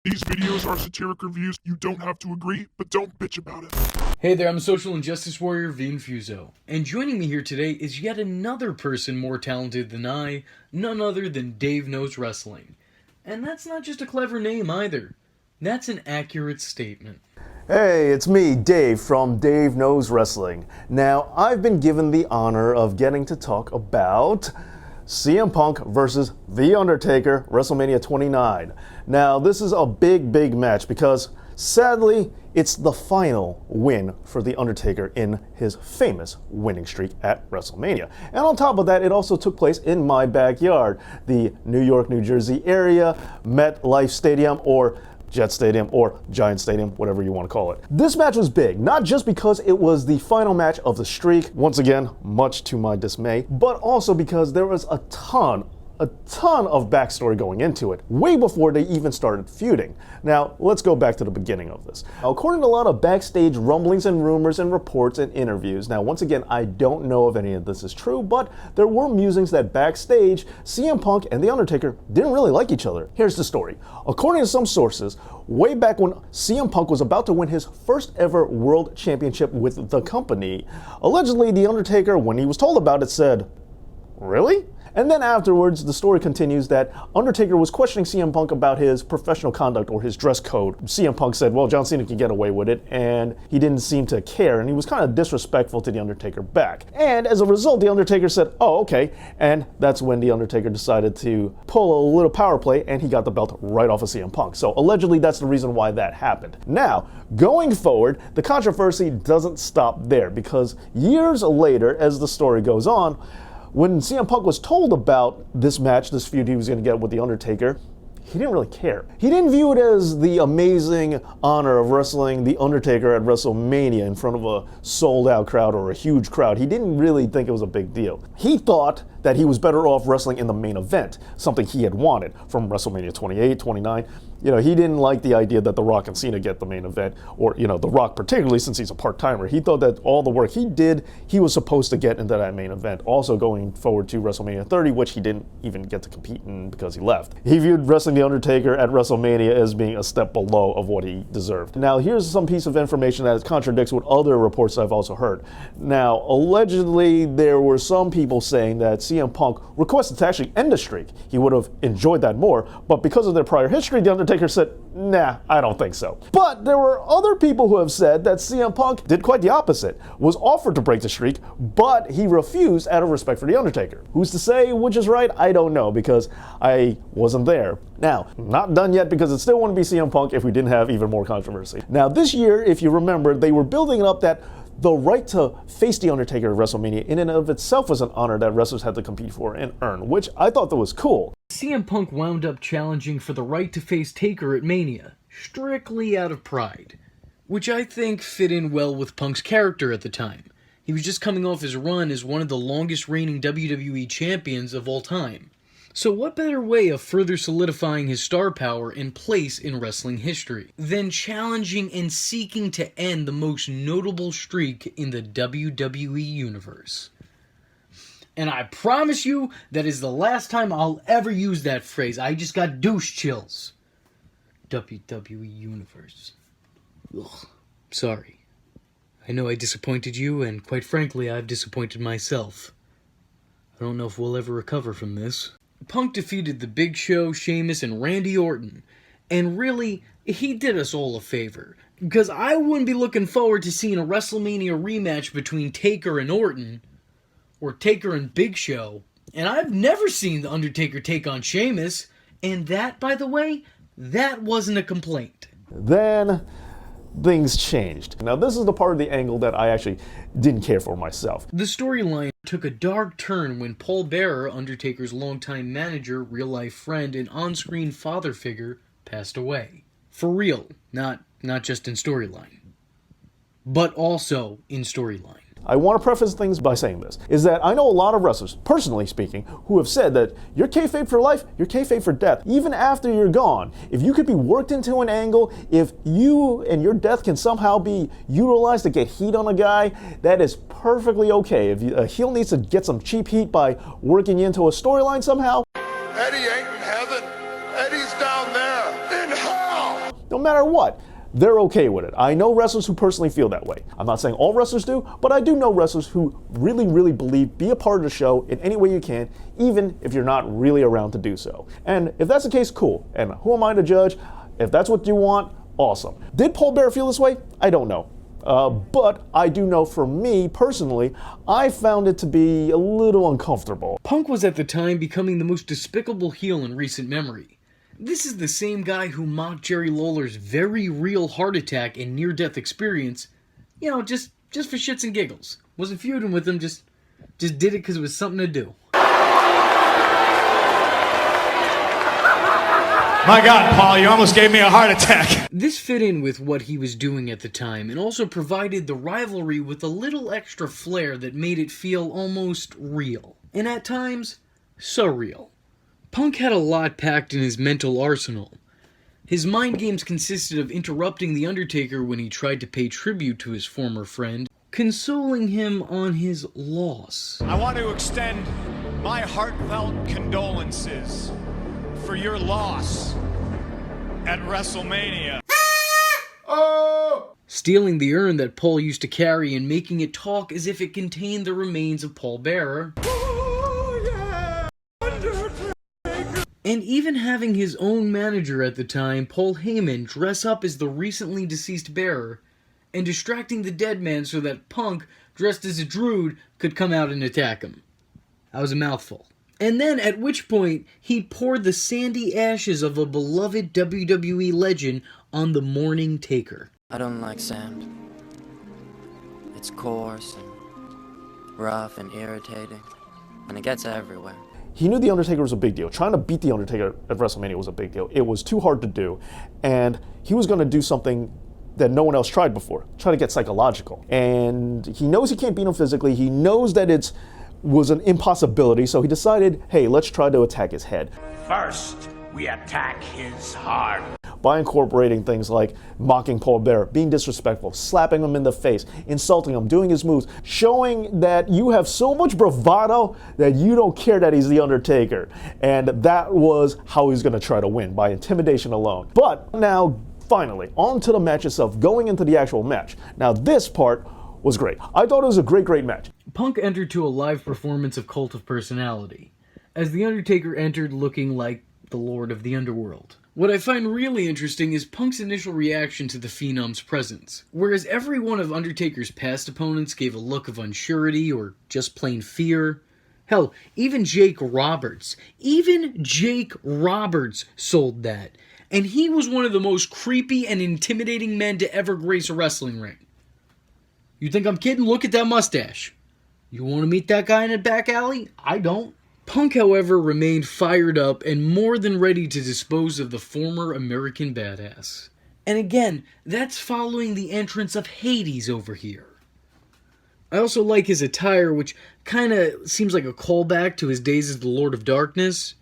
These videos are satiric reviews. You don't have to agree, but don't bitch about it. Hey there, I'm the social injustice warrior, Infuso, and joining me here today is yet another person more talented than I, none other than Dave Knows Wrestling. And that's not just a clever name either. That's an accurate statement. Hey, it's me, Dave, from Dave Knows Wrestling. Now, I've been given the honor of getting to talk about CM Punk versus The Undertaker, WrestleMania 29. Now, this is a big match because, sadly, it's the final win for The Undertaker in his famous winning streak at WrestleMania. And on top of that, it also took place in my backyard, the New York, New Jersey area, MetLife Stadium, or Jet Stadium, or Giant Stadium, whatever you want to call it. This match was big, not just because it was the final match of the streak, once again, much to my dismay, but also because there was a ton of backstory going into it, way before they even started feuding. Now, let's go back to the beginning of this. Now, according to a lot of backstage rumblings and rumors and reports and interviews, now once again, I don't know if any of this is true, but there were musings that backstage, CM Punk and The Undertaker didn't really like each other. Here's the story. According to some sources, way back when CM Punk was about to win his first ever world championship with the company, allegedly The Undertaker, when he was told about it, said, "Really?" And then afterwards, the story continues that Undertaker was questioning CM Punk about his professional conduct or his dress code. CM Punk said, well, John Cena can get away with it, and he didn't seem to care, and he was kind of disrespectful to The Undertaker back. And as a result, The Undertaker said, oh, okay, and that's when The Undertaker decided to pull a little power play, and he got the belt right off of CM Punk. So allegedly, that's the reason why that happened. Now, going forward, the controversy doesn't stop there, because years later, as the story goes on, when CM Punk was told about this match, this feud he was going to get with The Undertaker, he didn't really care. He didn't view it as the amazing honor of wrestling The Undertaker at WrestleMania in front of a sold-out crowd or a huge crowd. He didn't really think it was a big deal. He thought that he was better off wrestling in the main event, something he had wanted from WrestleMania 28, 29. You know, he didn't like the idea that The Rock and Cena get the main event, or, you know, The Rock particularly since he's a part-timer. He thought that all the work he did, he was supposed to get into that main event. Also going forward to WrestleMania 30, which he didn't even get to compete in because he left. He viewed wrestling The Undertaker at WrestleMania as being a step below of what he deserved. Now, here's some piece of information that contradicts what other reports I've also heard. Now, allegedly, there were some people saying that CM Punk requested to actually end the streak. He would have enjoyed that more, but because of their prior history, The Undertaker said, nah, I don't think so. But there were other people who have said that CM Punk did quite the opposite, was offered to break the streak, but he refused out of respect for The Undertaker. Who's to say which is right? I don't know, because I wasn't there. Now, not done yet, because it still wouldn't be CM Punk if we didn't have even more controversy. Now, this year, if you remember, they were building up that the right to face The Undertaker at WrestleMania in and of itself was an honor that wrestlers had to compete for and earn, which I thought that was cool. CM Punk wound up challenging for the right to face Taker at Mania, strictly out of pride, which I think fit in well with Punk's character at the time. He was just coming off his run as one of the longest reigning WWE champions of all time. So what better way of further solidifying his star power and place in wrestling history than challenging and seeking to end the most notable streak in the WWE universe? And I promise you that is the last time I'll ever use that phrase. I just got douche chills. WWE universe. Ugh. Sorry. I know I disappointed you, and quite frankly, I've disappointed myself. I don't know if we'll ever recover from this. Punk defeated The Big Show, Sheamus, and Randy Orton. And really, he did us all a favor. Because I wouldn't be looking forward to seeing a WrestleMania rematch between Taker and Orton, or Taker and Big Show. And I've never seen The Undertaker take on Sheamus. And that, by the way, that wasn't a complaint. Then things changed. Now, this is the part of the angle that I actually didn't care for myself. The storyline took a dark turn when Paul Bearer, Undertaker's longtime manager, real-life friend, and on-screen father figure, passed away. For real, not just in storyline, but also in storyline. I want to preface things by saying this, is that I know a lot of wrestlers, personally speaking, who have said that you're kayfabe for life, you're kayfabe for death. Even after you're gone, if you could be worked into an angle, if you and your death can somehow be utilized to get heat on a guy, that is perfectly okay. If a heel needs to get some cheap heat by working you into a storyline somehow, Eddie ain't in heaven. Eddie's down there in hell. No matter what, they're okay with it. I know wrestlers who personally feel that way. I'm not saying all wrestlers do, but I do know wrestlers who really believe be a part of the show in any way you can, even if you're not really around to do so. And if that's the case, cool. And who am I to judge? If that's what you want, awesome. Did Paul Bearer feel this way? I don't know. But I do know for me, personally, I found it to be a little uncomfortable. Punk was at the time becoming the most despicable heel in recent memory. This is the same guy who mocked Jerry Lawler's very real heart attack and near-death experience, just for shits and giggles. Wasn't feuding with him, just did it because it was something to do. My God, Paul, you almost gave me a heart attack. This fit in with what he was doing at the time, and also provided the rivalry with a little extra flair that made it feel almost real. And at times, surreal. Punk had a lot packed in his mental arsenal. His mind games consisted of interrupting The Undertaker when he tried to pay tribute to his former friend, consoling him on his loss. I want to extend my heartfelt condolences for your loss at WrestleMania. Stealing the urn that Paul used to carry and making it talk as if it contained the remains of Paul Bearer. And even having his own manager at the time, Paul Heyman, dress up as the recently deceased Bearer, and distracting the dead man so that Punk, dressed as a Druid, could come out and attack him. That was a mouthful. And then, at which point, he poured the sandy ashes of a beloved WWE legend on the mourning Taker. I don't like sand. It's coarse and rough and irritating, and it gets everywhere. He knew The Undertaker was a big deal. Trying to beat The Undertaker at WrestleMania was a big deal. It was too hard to do, and he was going to do something that no one else tried before, try to get psychological. And he knows he can't beat him physically. He knows that it was an impossibility, so he decided, hey, let's try to attack his head. First, we attack his heart. By incorporating things like mocking Paul Bearer, being disrespectful, slapping him in the face, insulting him, doing his moves, showing that you have so much bravado that you don't care that he's The Undertaker. And that was how he was going to try to win, by intimidation alone. But now, finally, on to the match itself, going into the actual match. Now, this part was great. I thought it was a great match. Punk entered to a live performance of Cult of Personality, as The Undertaker entered looking like the Lord of the Underworld. What I find really interesting is Punk's initial reaction to the Phenom's presence. Whereas every one of Undertaker's past opponents gave a look of unsurety or just plain fear. Hell, even Jake Roberts sold that. And he was one of the most creepy and intimidating men to ever grace a wrestling ring. You think I'm kidding? Look at that mustache. You want to meet that guy in a back alley? I don't. Punk, however, remained fired up and more than ready to dispose of the former American badass. And again, that's following the entrance of Hades over here. I also like his attire, which kinda seems like a callback to his days as the Lord of Darkness.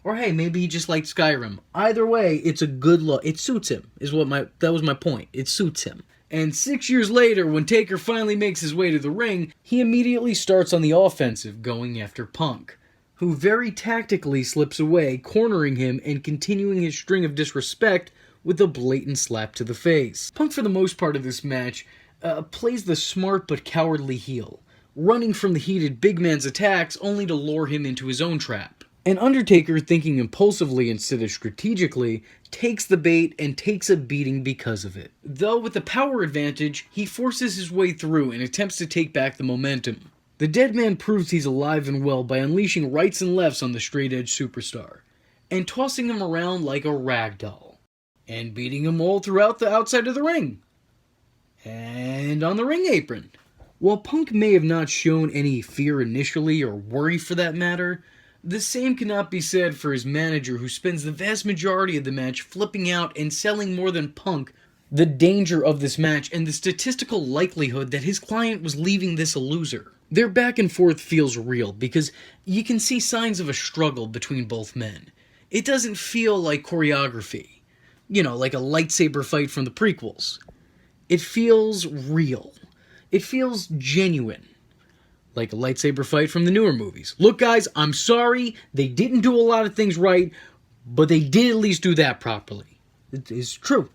Or hey, maybe he just liked Skyrim. Either way, it's a good look. It suits him, that was my point. It suits him. And 6 years later, when Taker finally makes his way to the ring, he immediately starts on the offensive, going after Punk, who very tactically slips away, cornering him and continuing his string of disrespect with a blatant slap to the face. Punk, for the most part of this match, plays the smart but cowardly heel, running from the heated big man's attacks only to lure him into his own trap. And Undertaker, thinking impulsively instead of strategically, takes the bait and takes a beating because of it. Though with the power advantage, he forces his way through and attempts to take back the momentum. The dead man proves he's alive and well by unleashing rights and lefts on the straight-edge superstar, and tossing him around like a rag doll, and beating him all throughout the outside of the ring, and on the ring apron. While Punk may have not shown any fear initially, or worry for that matter, the same cannot be said for his manager, who spends the vast majority of the match flipping out and selling more than Punk the danger of this match and the statistical likelihood that his client was leaving this a loser. Their back and forth feels real because you can see signs of a struggle between both men. It doesn't feel like choreography, like a lightsaber fight from the prequels. It feels real. It feels genuine. Like a lightsaber fight from the newer movies. Look guys, I'm sorry, they didn't do a lot of things right, but they did at least do that properly. It is true.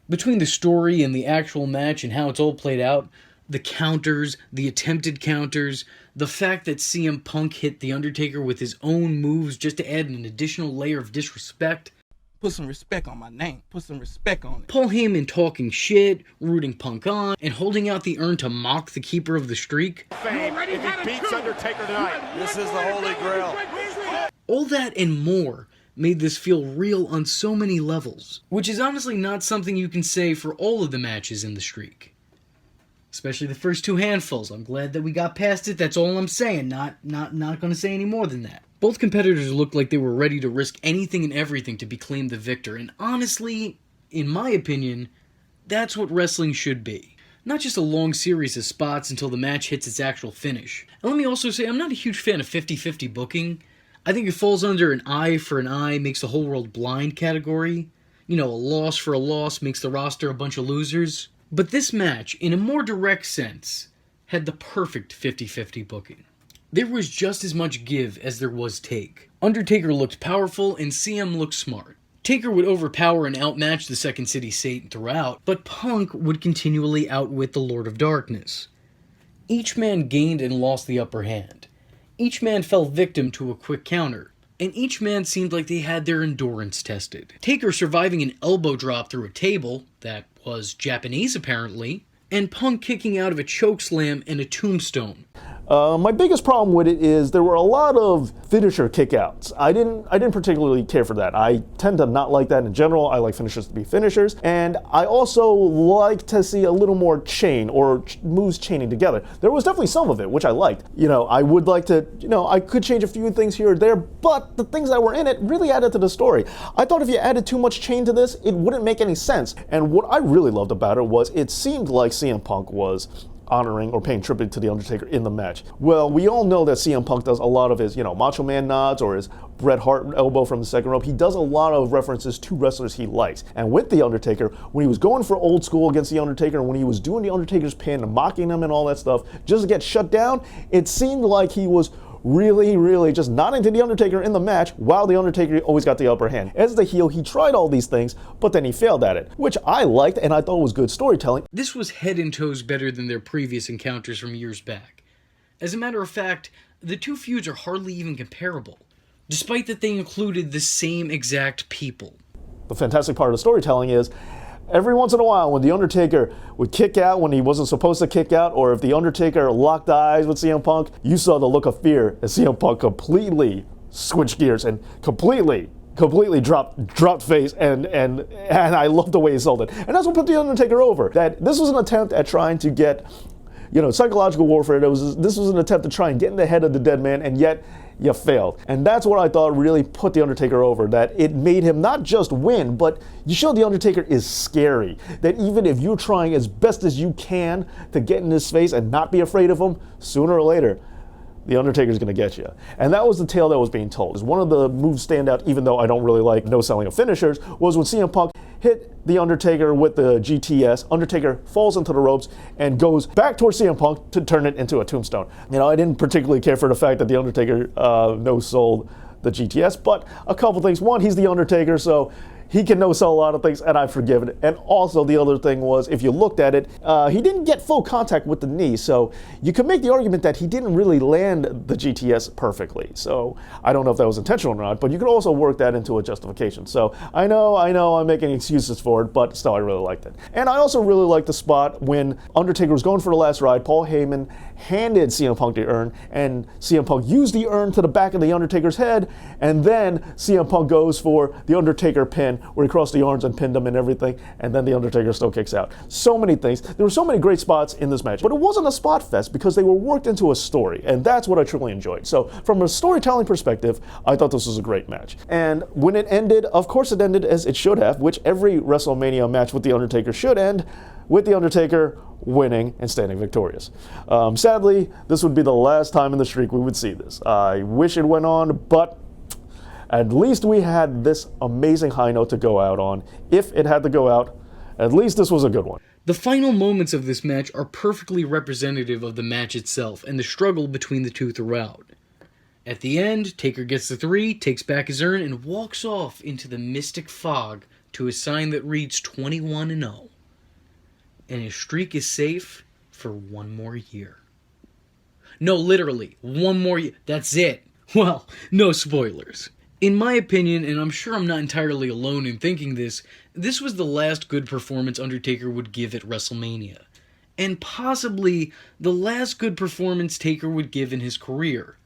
Between the story and the actual match and how it's all played out, the counters, the attempted counters, the fact that CM Punk hit The Undertaker with his own moves just to add an additional layer of disrespect. Put some respect on my name. Put some respect on it. Paul Heyman talking shit, rooting Punk on, and holding out the urn to mock the keeper of the streak. Fame if he beats Undertaker tonight. This is the Holy Grail. All that and more made this feel real on so many levels, which is honestly not something you can say for all of the matches in the streak. Especially the first two handfuls. I'm glad that we got past it. That's all I'm saying. Not going to say any more than that. Both competitors looked like they were ready to risk anything and everything to be claimed the victor, and honestly, in my opinion, that's what wrestling should be. Not just a long series of spots until the match hits its actual finish. And let me also say, I'm not a huge fan of 50-50 booking. I think it falls under an eye for an eye makes the whole world blind category. You know, a loss for a loss makes the roster a bunch of losers. But this match, in a more direct sense, had the perfect 50-50 booking. There was just as much give as there was take. Undertaker looked powerful and CM looked smart. Taker would overpower and outmatch the Second City Satan throughout, but Punk would continually outwit the Lord of Darkness. Each man gained and lost the upper hand. Each man fell victim to a quick counter, and each man seemed like they had their endurance tested. Taker surviving an elbow drop through a table, that was Japanese apparently, and Punk kicking out of a chokeslam and a tombstone. My biggest problem with it is there were a lot of finisher kickouts. I didn't particularly care for that. I tend to not like that in general. I like finishers to be finishers, and I also like to see a little more chain or moves chaining together. There was definitely some of it, which I liked. I would like to, I could change a few things here or there, but the things that were in it really added to the story. I thought if you added too much chain to this, it wouldn't make any sense. And what I really loved about it was it seemed like CM Punk was honoring or paying tribute to The Undertaker in the match. Well, we all know that CM Punk does a lot of his, Macho Man nods or his Bret Hart elbow from the second rope. He does a lot of references to wrestlers he likes. And with The Undertaker, when he was going for old school against The Undertaker, and when he was doing The Undertaker's pin and mocking him and all that stuff, just to get shut down, it seemed like he was really just nodding to The Undertaker in the match while The Undertaker always got the upper hand. As the heel, he tried all these things, but then he failed at it, which I liked and I thought was good storytelling. This was head and toes better than their previous encounters from years back. As a matter of fact, the two feuds are hardly even comparable, despite that they included the same exact people. The fantastic part of the storytelling is every once in a while, when The Undertaker would kick out when he wasn't supposed to kick out, or if The Undertaker locked eyes with CM Punk, you saw the look of fear as CM Punk completely switched gears and completely dropped face, and I love the way he sold it. And that's what put The Undertaker over. That this was an attempt at trying to get, psychological warfare. This was an attempt to try and get in the head of the dead man, and yet you failed. And that's what I thought really put The Undertaker over, that it made him not just win, but you showed The Undertaker is scary. That even if you're trying as best as you can to get in his face and not be afraid of him, sooner or later, The Undertaker's gonna get you. And that was the tale that was being told. One of the moves stand out, even though I don't really like no selling of finishers, was when CM Punk hit The Undertaker with the GTS. Undertaker falls into the ropes and goes back towards CM Punk to turn it into a tombstone. I didn't particularly care for the fact that The Undertaker no-sold the GTS, but a couple things. One, he's The Undertaker, so he can no-sell a lot of things, and I've forgiven it. And also the other thing was, if you looked at it, he didn't get full contact with the knee, so you could make the argument that he didn't really land the GTS perfectly. So I don't know if that was intentional or not, but you could also work that into a justification. So I know I'm making excuses for it, but still I really liked it. And I also really liked the spot when Undertaker was going for the last ride. Paul Heyman handed CM Punk the urn, and CM Punk used the urn to the back of the Undertaker's head, and then CM Punk goes for the Undertaker pin, where he crossed the arms and pinned him and everything, and then The Undertaker still kicks out. So many things. There were so many great spots in this match, but it wasn't a spot fest because they were worked into a story, and that's what I truly enjoyed. So from a storytelling perspective, I thought this was a great match. And when it ended, of course it ended as it should have, which every WrestleMania match with The Undertaker should end, with The Undertaker winning and standing victorious. Sadly, this would be the last time in the streak we would see this. I wish it went on, but at least we had this amazing high note to go out on. If it had to go out, at least this was a good one. The final moments of this match are perfectly representative of the match itself and the struggle between the two throughout. At the end, Taker gets the 3, takes back his urn, and walks off into the mystic fog to a sign that reads 21-0. And his streak is safe for one more year. No, literally, one more year. That's it. Well, no spoilers. In my opinion, and I'm sure I'm not entirely alone in thinking this was the last good performance Undertaker would give at WrestleMania. And possibly the last good performance Taker would give in his career.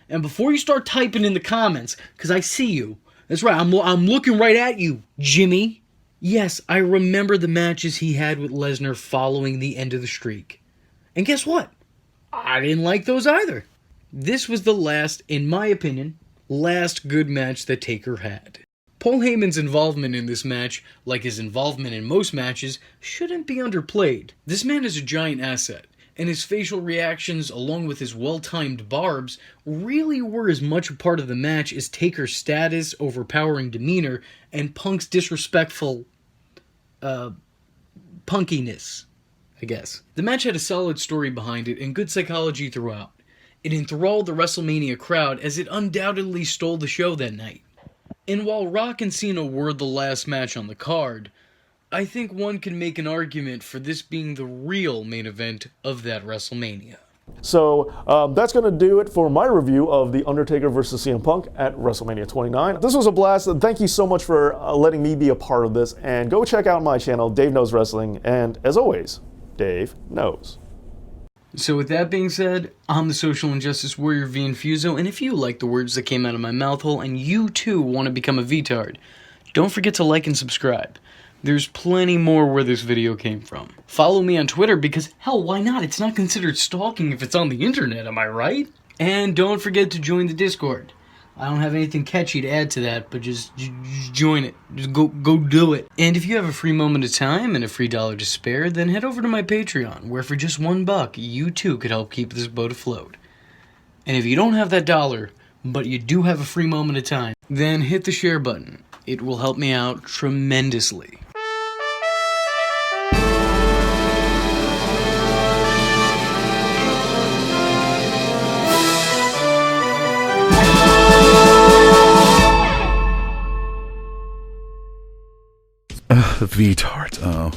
And before you start typing in the comments, because I see you. That's right, I'm looking right at you, Jimmy. Yes, I remember the matches he had with Lesnar following the end of the streak. And guess what? I didn't like those either. This was the last, in my opinion, last good match that Taker had. Paul Heyman's involvement in this match, like his involvement in most matches, shouldn't be underplayed. This man is a giant asset, and his facial reactions, along with his well-timed barbs, really were as much a part of the match as Taker's status, overpowering demeanor, and Punk's disrespectful, punkiness, I guess. The match had a solid story behind it and good psychology throughout. It enthralled the WrestleMania crowd as it undoubtedly stole the show that night. And while Rock and Cena were the last match on the card, I think one can make an argument for this being the real main event of that WrestleMania. So that's going to do it for my review of The Undertaker vs. CM Punk at WrestleMania 29. This was a blast. Thank you so much for letting me be a part of this. And go check out my channel, Dave Knows Wrestling. And as always, Dave knows. So with that being said, I'm the Social Injustice Warrior V Infuso, and if you like the words that came out of my mouth hole and you too want to become a VTard, don't forget to like and subscribe. There's plenty more where this video came from. Follow me on Twitter because, hell, why not? It's not considered stalking if it's on the internet, am I right? And don't forget to join the Discord. I don't have anything catchy to add to that, but just join it. Just go do it. And if you have a free moment of time and a free $1 to spare, then head over to my Patreon, where for just $1, you too could help keep this boat afloat. And if you don't have that $1, but you do have a free moment of time, then hit the share button. It will help me out tremendously. VTart, oh.